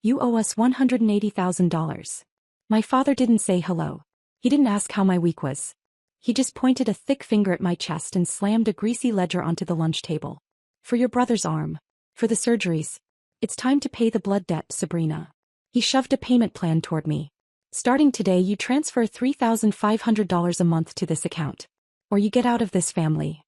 You owe us $180,000. My father didn't say hello. He didn't ask how my week was. He just pointed a thick finger at my chest and slammed a greasy ledger onto the lunch table. For your brother's arm. For the surgeries. It's time to pay the blood debt, Sabrina. He shoved a payment plan toward me. Starting today, you transfer $3,500 a month to this account. Or you get out of this family.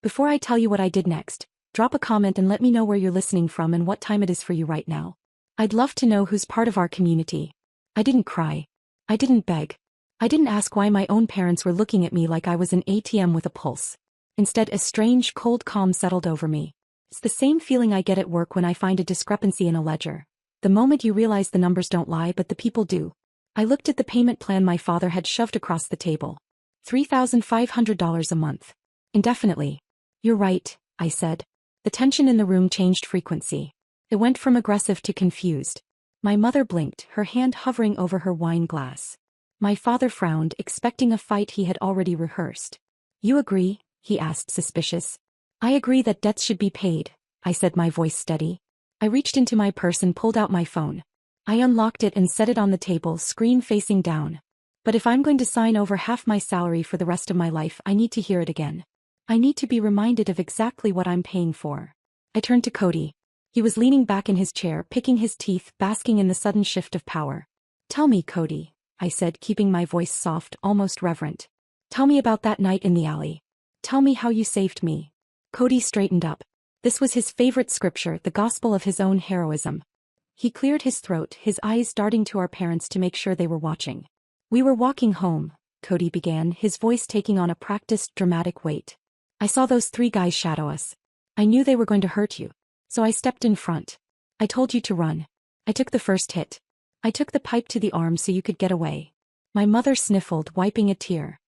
Before I tell you what I did next, drop a comment and let me know where you're listening from and what time it is for you right now. I'd love to know who's part of our community. I didn't cry. I didn't beg. I didn't ask why my own parents were looking at me like I was an ATM with a pulse. Instead, a strange, cold calm settled over me. It's the same feeling I get at work when I find a discrepancy in a ledger. The moment you realize the numbers don't lie but the people do. I looked at the payment plan my father had shoved across the table. $3,500 a month. Indefinitely. You're right, I said. The tension in the room changed frequency. It went from aggressive to confused. My mother blinked, her hand hovering over her wine glass. My father frowned, expecting a fight he had already rehearsed. You agree? He asked, suspicious. I agree that debts should be paid, I said, my voice steady. I reached into my purse and pulled out my phone. I unlocked it and set it on the table, screen facing down. But if I'm going to sign over half my salary for the rest of my life, I need to hear it again. I need to be reminded of exactly what I'm paying for. I turned to Cody. He was leaning back in his chair, picking his teeth, basking in the sudden shift of power. Tell me, Cody, I said, keeping my voice soft, almost reverent. Tell me about that night in the alley. Tell me how you saved me. Cody straightened up. This was his favorite scripture, the gospel of his own heroism. He cleared his throat, his eyes darting to our parents to make sure they were watching. We were walking home, Cody began, his voice taking on a practiced, dramatic weight. I saw those three guys shadow us. I knew they were going to hurt you. So I stepped in front. I told you to run. I took the first hit. I took the pipe to the arm so you could get away. My mother sniffled, wiping a tear.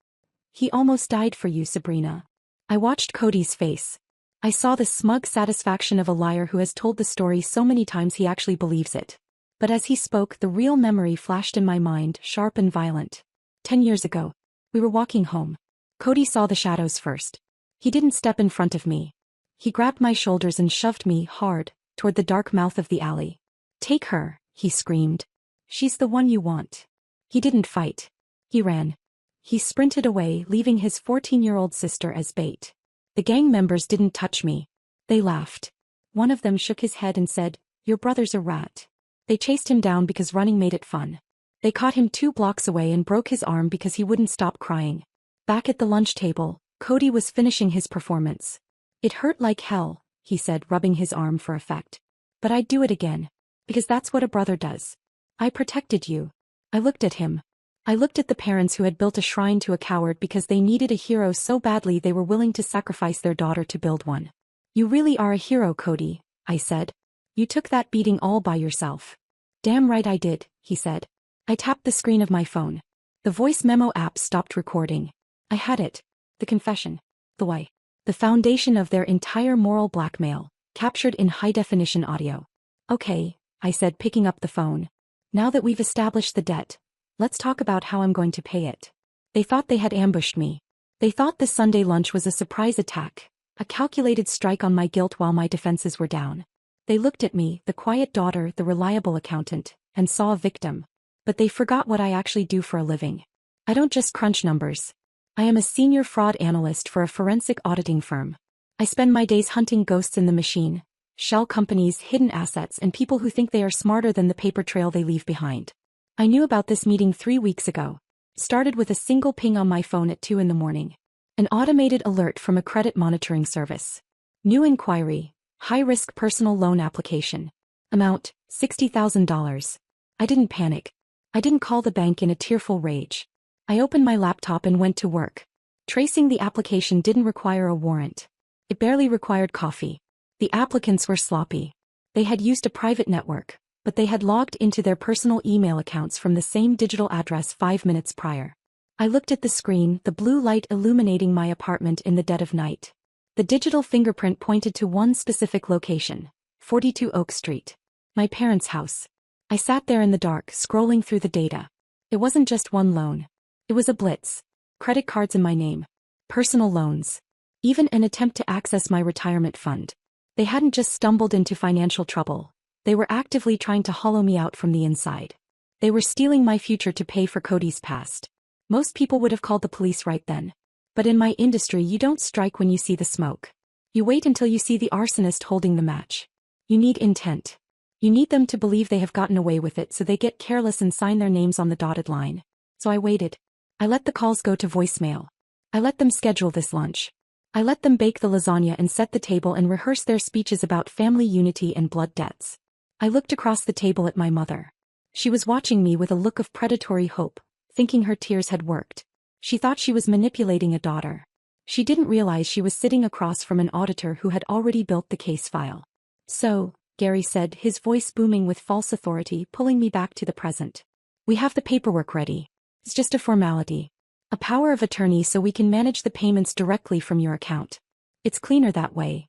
He almost died for you, Sabrina. I watched Cody's face. I saw the smug satisfaction of a liar who has told the story so many times he actually believes it. But as he spoke, the real memory flashed in my mind, sharp and violent. 10 years ago. We were walking home. Cody saw the shadows first. He didn't step in front of me. He grabbed my shoulders and shoved me, hard, toward the dark mouth of the alley. Take her, he screamed. She's the one you want. He didn't fight. He ran. He sprinted away, leaving his 14-year-old sister as bait. The gang members didn't touch me. They laughed. One of them shook his head and said, "Your brother's a rat." They chased him down because running made it fun. They caught him 2 blocks away and broke his arm because he wouldn't stop crying. Back at the lunch table, Cody was finishing his performance. It hurt like hell, he said, rubbing his arm for effect. But I'd do it again. Because that's what a brother does. I protected you. I looked at him. I looked at the parents who had built a shrine to a coward because they needed a hero so badly they were willing to sacrifice their daughter to build one. You really are a hero, Cody, I said. You took that beating all by yourself. Damn right I did, he said. I tapped the screen of my phone. The voice memo app stopped recording. I had it. The confession. The why. The foundation of their entire moral blackmail, captured in high-definition audio. Okay, I said, picking up the phone. Now that we've established the debt, let's talk about how I'm going to pay it. They thought they had ambushed me. They thought the Sunday lunch was a surprise attack, a calculated strike on my guilt while my defenses were down. They looked at me, the quiet daughter, the reliable accountant, and saw a victim. But they forgot what I actually do for a living. I don't just crunch numbers. I am a senior fraud analyst for a forensic auditing firm. I spend my days hunting ghosts in the machine, shell companies, hidden assets, and people who think they are smarter than the paper trail they leave behind. I knew about this meeting 3 weeks ago. Started with a single ping on my phone at 2 a.m. An automated alert from a credit monitoring service. New inquiry, high-risk personal loan application. Amount, $60,000. I didn't panic. I didn't call the bank in a tearful rage. I opened my laptop and went to work. Tracing the application didn't require a warrant. It barely required coffee. The applicants were sloppy. They had used a private network, but they had logged into their personal email accounts from the same digital address 5 minutes prior. I looked at the screen, the blue light illuminating my apartment in the dead of night. The digital fingerprint pointed to one specific location, 42 Oak Street. My parents' house. I sat there in the dark, scrolling through the data. It wasn't just one loan. It was a blitz. Credit cards in my name. Personal loans. Even an attempt to access my retirement fund. They hadn't just stumbled into financial trouble. They were actively trying to hollow me out from the inside. They were stealing my future to pay for Cody's past. Most people would have called the police right then. But in my industry, you don't strike when you see the smoke. You wait until you see the arsonist holding the match. You need intent. You need them to believe they have gotten away with it so they get careless and sign their names on the dotted line. So I waited. I let the calls go to voicemail. I let them schedule this lunch. I let them bake the lasagna and set the table and rehearse their speeches about family unity and blood debts. I looked across the table at my mother. She was watching me with a look of predatory hope, thinking her tears had worked. She thought she was manipulating a daughter. She didn't realize she was sitting across from an auditor who had already built the case file. So, Gary said, his voice booming with false authority, pulling me back to the present. We have the paperwork ready. It's just a formality. A power of attorney so we can manage the payments directly from your account. It's cleaner that way.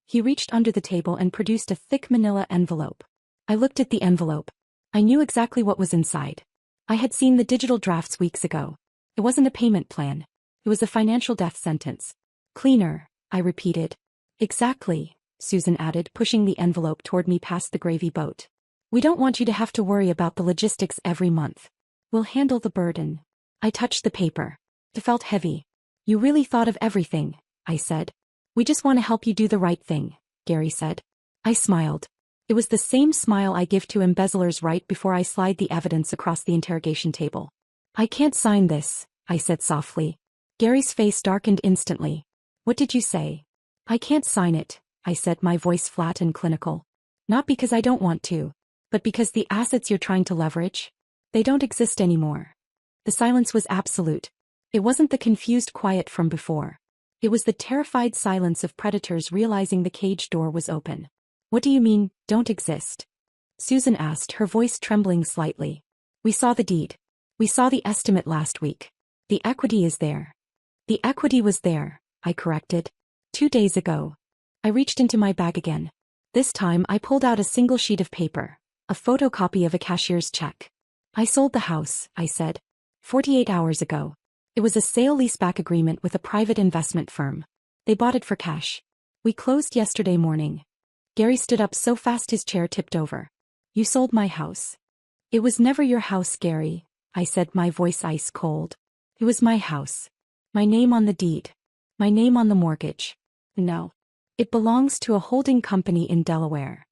He reached under the table and produced a thick manila envelope. I looked at the envelope. I knew exactly what was inside. I had seen the digital drafts weeks ago. It wasn't a payment plan. It was a financial death sentence. Cleaner, I repeated. Exactly, Susan added, pushing the envelope toward me past the gravy boat. We don't want you to have to worry about the logistics every month. We'll handle the burden. I touched the paper. It felt heavy. You really thought of everything, I said. We just want to help you do the right thing, Gary said. I smiled. It was the same smile I give to embezzlers right before I slide the evidence across the interrogation table. I can't sign this, I said softly. Gary's face darkened instantly. What did you say? I can't sign it, I said, my voice flat and clinical. Not because I don't want to, but because the assets you're trying to leverage, they don't exist anymore. The silence was absolute. It wasn't the confused quiet from before. It was the terrified silence of predators realizing the cage door was open. What do you mean, don't exist? Susan asked, her voice trembling slightly. We saw the deed. We saw the estimate last week. The equity is there. The equity was there, I corrected. 2 days ago. I reached into my bag again. This time I pulled out a single sheet of paper, a photocopy of a cashier's check. I sold the house, I said. 48 hours ago. It was a sale-leaseback agreement with a private investment firm. They bought it for cash. We closed yesterday morning. Gary stood up so fast his chair tipped over. You sold my house. It was never your house, Gary, I said, my voice ice cold. It was my house. My name on the deed. My name on the mortgage. No. It belongs to a holding company in Delaware.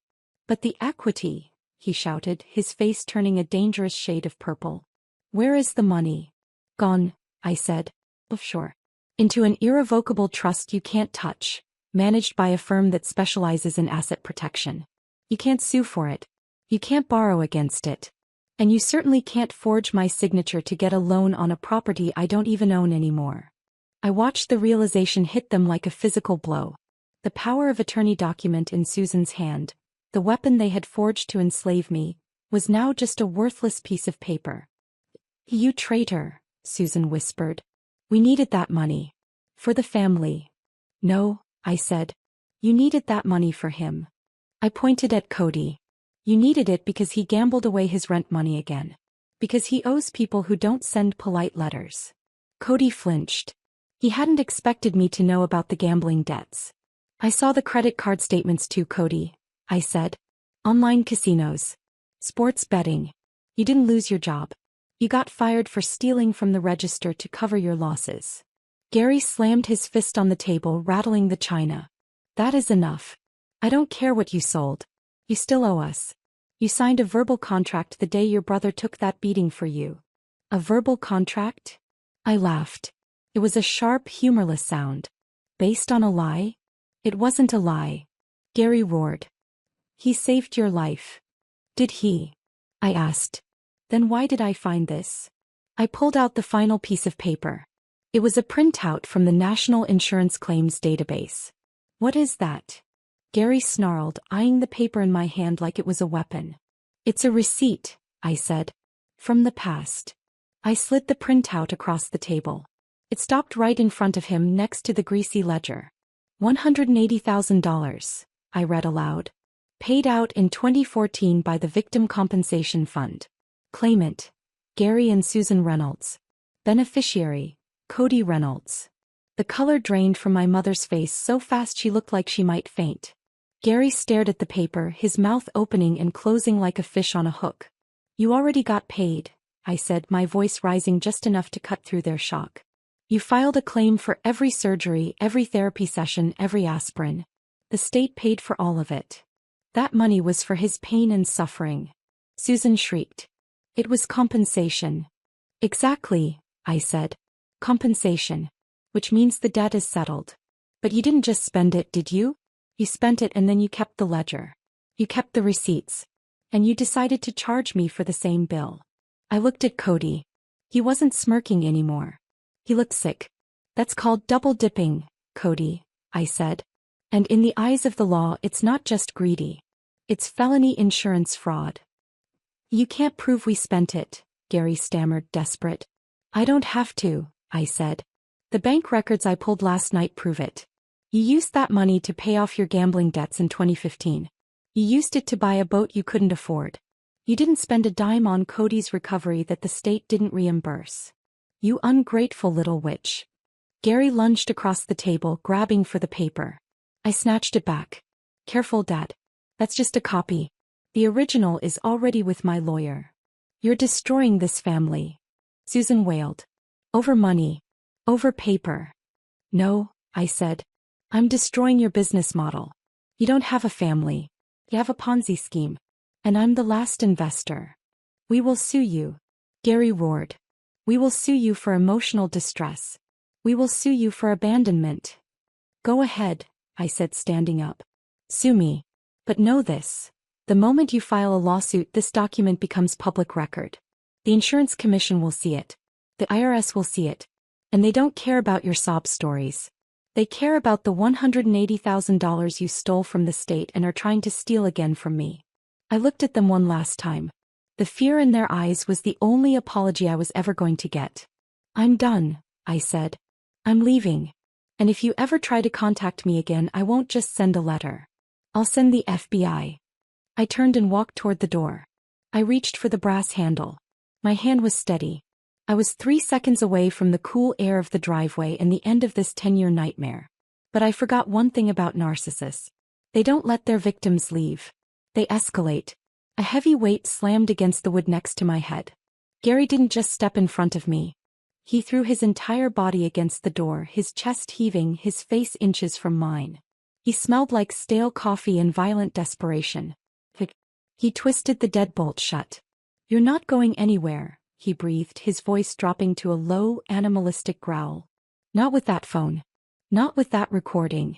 But the equity, he shouted, his face turning a dangerous shade of purple. Where is the money? Gone, I said. Offshore. Into an irrevocable trust you can't touch, managed by a firm that specializes in asset protection. You can't sue for it. You can't borrow against it. And you certainly can't forge my signature to get a loan on a property I don't even own anymore. I watched the realization hit them like a physical blow. The power of attorney document in Susan's hand, the weapon they had forged to enslave me, was now just a worthless piece of paper. You traitor, Susan whispered. We needed that money. For the family. No, I said. You needed that money for him. I pointed at Cody. You needed it because he gambled away his rent money again. Because he owes people who don't send polite letters. Cody flinched. He hadn't expected me to know about the gambling debts. I saw the credit card statements too, Cody, I said. Online casinos. Sports betting. You didn't lose your job. You got fired for stealing from the register to cover your losses. Gary slammed his fist on the table, rattling the china. That is enough. I don't care what you sold. You still owe us. You signed a verbal contract the day your brother took that beating for you. A verbal contract? I laughed. It was a sharp, humorless sound. Based on a lie? It wasn't a lie. Gary roared. He saved your life. Did he? I asked. Then why did I find this? I pulled out the final piece of paper. It was a printout from the National Insurance Claims Database. What is that? Gary snarled, eyeing the paper in my hand like it was a weapon. It's a receipt, I said. From the past. I slid the printout across the table. It stopped right in front of him next to the greasy ledger. $180,000, I read aloud. Paid out in 2014 by the Victim Compensation Fund. Claimant, Gary and Susan Reynolds. Beneficiary, Cody Reynolds. The color drained from my mother's face so fast she looked like she might faint. Gary stared at the paper, his mouth opening and closing like a fish on a hook. You already got paid, I said, my voice rising just enough to cut through their shock. You filed a claim for every surgery, every therapy session, every aspirin. The state paid for all of it. That money was for his pain and suffering. Susan shrieked. It was compensation. Exactly, I said. Compensation. Which means the debt is settled. But you didn't just spend it, did you? You spent it and then you kept the ledger. You kept the receipts. And you decided to charge me for the same bill. I looked at Cody. He wasn't smirking anymore. He looked sick. That's called double dipping, Cody, I said. And in the eyes of the law, it's not just greedy. It's felony insurance fraud. You can't prove we spent it, Gary stammered, desperate. I don't have to, I said. The bank records I pulled last night prove it. You used that money to pay off your gambling debts in 2015. You used it to buy a boat you couldn't afford. You didn't spend a dime on Cody's recovery that the state didn't reimburse. You ungrateful little witch. Gary lunged across the table, grabbing for the paper. I snatched it back. Careful, Dad. That's just a copy. The original is already with my lawyer. You're destroying this family. Susan wailed. Over money. Over paper. No, I said. I'm destroying your business model. You don't have a family. You have a Ponzi scheme. And I'm the last investor. We will sue you. Gary roared. We will sue you for emotional distress. We will sue you for abandonment. Go ahead, I said, standing up. Sue me. But know this. The moment you file a lawsuit, this document becomes public record. The insurance commission will see it. The IRS will see it. And they don't care about your sob stories. They care about the $180,000 you stole from the state and are trying to steal again from me. I looked at them one last time. The fear in their eyes was the only apology I was ever going to get. I'm done, I said. I'm leaving. And if you ever try to contact me again, I won't just send a letter. I'll send the FBI. I turned and walked toward the door. I reached for the brass handle. My hand was steady. I was 3 seconds away from the cool air of the driveway and the end of this 10-year nightmare. But I forgot one thing about narcissists. They don't let their victims leave. They escalate. A heavy weight slammed against the wood next to my head. Gary didn't just step in front of me. He threw his entire body against the door, his chest heaving, his face inches from mine. He smelled like stale coffee and violent desperation. He twisted the deadbolt shut. You're not going anywhere, he breathed, his voice dropping to a low, animalistic growl. Not with that phone. Not with that recording.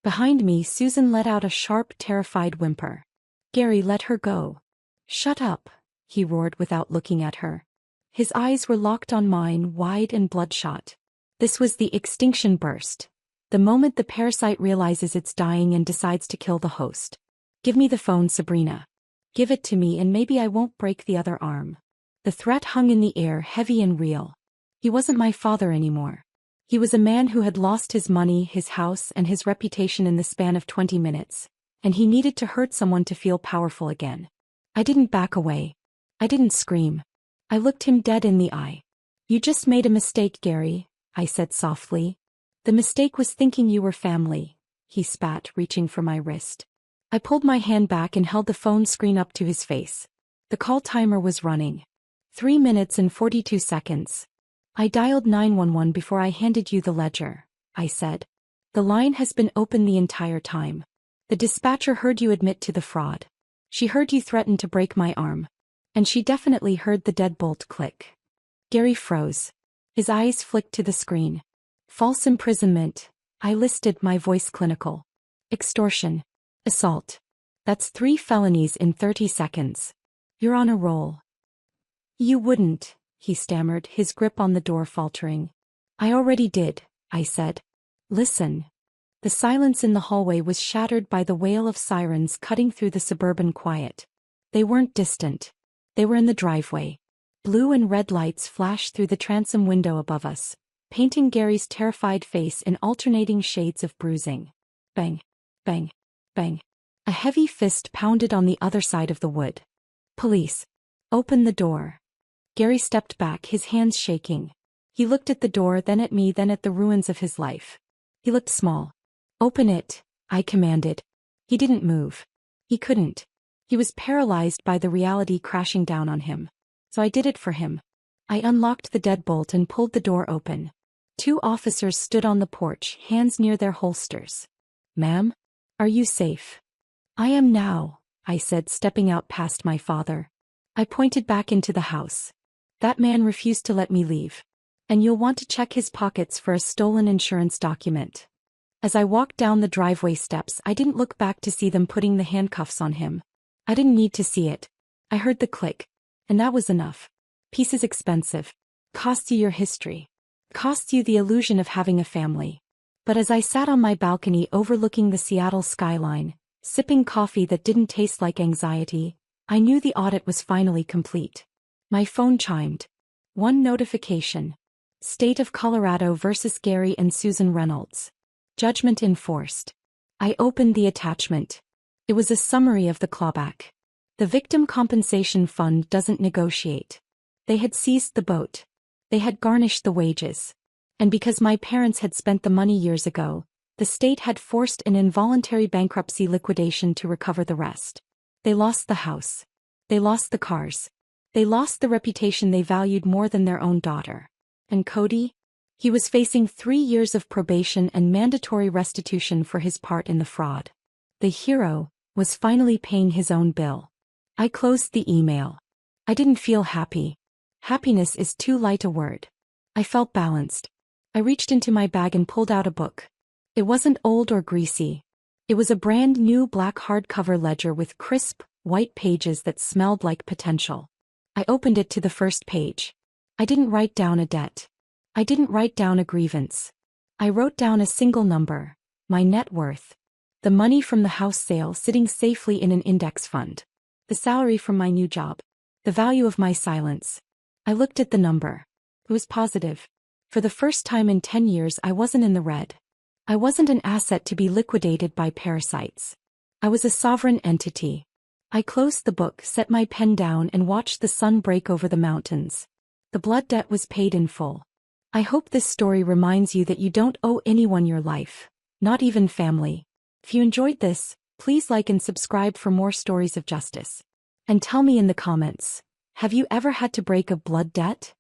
Behind me, Susan let out a sharp, terrified whimper. Gary, let her go. Shut up, he roared without looking at her. His eyes were locked on mine, wide and bloodshot. This was the extinction burst. The moment the parasite realizes it's dying and decides to kill the host. Give me the phone, Sabrina. Give it to me and maybe I won't break the other arm. The threat hung in the air, heavy and real. He wasn't my father anymore. He was a man who had lost his money, his house, and his reputation in the span of 20 minutes. And he needed to hurt someone to feel powerful again. I didn't back away. I didn't scream. I looked him dead in the eye. You just made a mistake, Gary, I said softly. The mistake was thinking you were family, he spat, reaching for my wrist. I pulled my hand back and held the phone screen up to his face. The call timer was running. 3 minutes and 42 seconds. I dialed 911 before I handed you the ledger, I said. The line has been open the entire time. The dispatcher heard you admit to the fraud. She heard you threaten to break my arm. And she definitely heard the deadbolt click. Gary froze. His eyes flicked to the screen. False imprisonment, I listed, my voice clinical. Extortion. Assault. That's 3 felonies in 30 seconds. You're on a roll. You wouldn't, he stammered, his grip on the door faltering. I already did, I said. Listen. The silence in the hallway was shattered by the wail of sirens cutting through the suburban quiet. They weren't distant. They were in the driveway. Blue and red lights flashed through the transom window above us, painting Gary's terrified face in alternating shades of bruising. Bang, bang, bang. A heavy fist pounded on the other side of the wood. Police. Open the door. Gary stepped back, his hands shaking. He looked at the door, then at me, then at the ruins of his life. He looked small. Open it, I commanded. He didn't move. He couldn't. He was paralyzed by the reality crashing down on him. So I did it for him. I unlocked the deadbolt and pulled the door open. 2 officers stood on the porch, hands near their holsters. "Ma'am? Are you safe?" "I am now," I said, stepping out past my father. I pointed back into the house. "That man refused to let me leave. And you'll want to check his pockets for a stolen insurance document." As I walked down the driveway steps, I didn't look back to see them putting the handcuffs on him. I didn't need to see it. I heard the click. And that was enough. Peace is expensive. Costs you your history. Costs you the illusion of having a family. But as I sat on my balcony overlooking the Seattle skyline, sipping coffee that didn't taste like anxiety, I knew the audit was finally complete. My phone chimed. 1 notification. State of Colorado versus Gary and Susan Reynolds. Judgment enforced. I opened the attachment. It was a summary of the clawback. The Victim Compensation Fund doesn't negotiate. They had seized the boat. They had garnished the wages. And because my parents had spent the money years ago, the state had forced an involuntary bankruptcy liquidation to recover the rest. They lost the house. They lost the cars. They lost the reputation they valued more than their own daughter. And Cody? He was facing 3 years of probation and mandatory restitution for his part in the fraud. The hero was finally paying his own bill. I closed the email. I didn't feel happy. Happiness is too light a word. I felt balanced. I reached into my bag and pulled out a book. It wasn't old or greasy. It was a brand new black hardcover ledger with crisp, white pages that smelled like potential. I opened it to the first page. I didn't write down a debt. I didn't write down a grievance. I wrote down a single number, my net worth. The money from the house sale sitting safely in an index fund. The salary from my new job. The value of my silence. I looked at the number. It was positive. For the first time in 10 years I wasn't in the red. I wasn't an asset to be liquidated by parasites. I was a sovereign entity. I closed the book, set my pen down and watched the sun break over the mountains. The blood debt was paid in full. I hope this story reminds you that you don't owe anyone your life, not even family. If you enjoyed this, please like and subscribe for more stories of justice. And tell me in the comments, have you ever had to break a blood debt?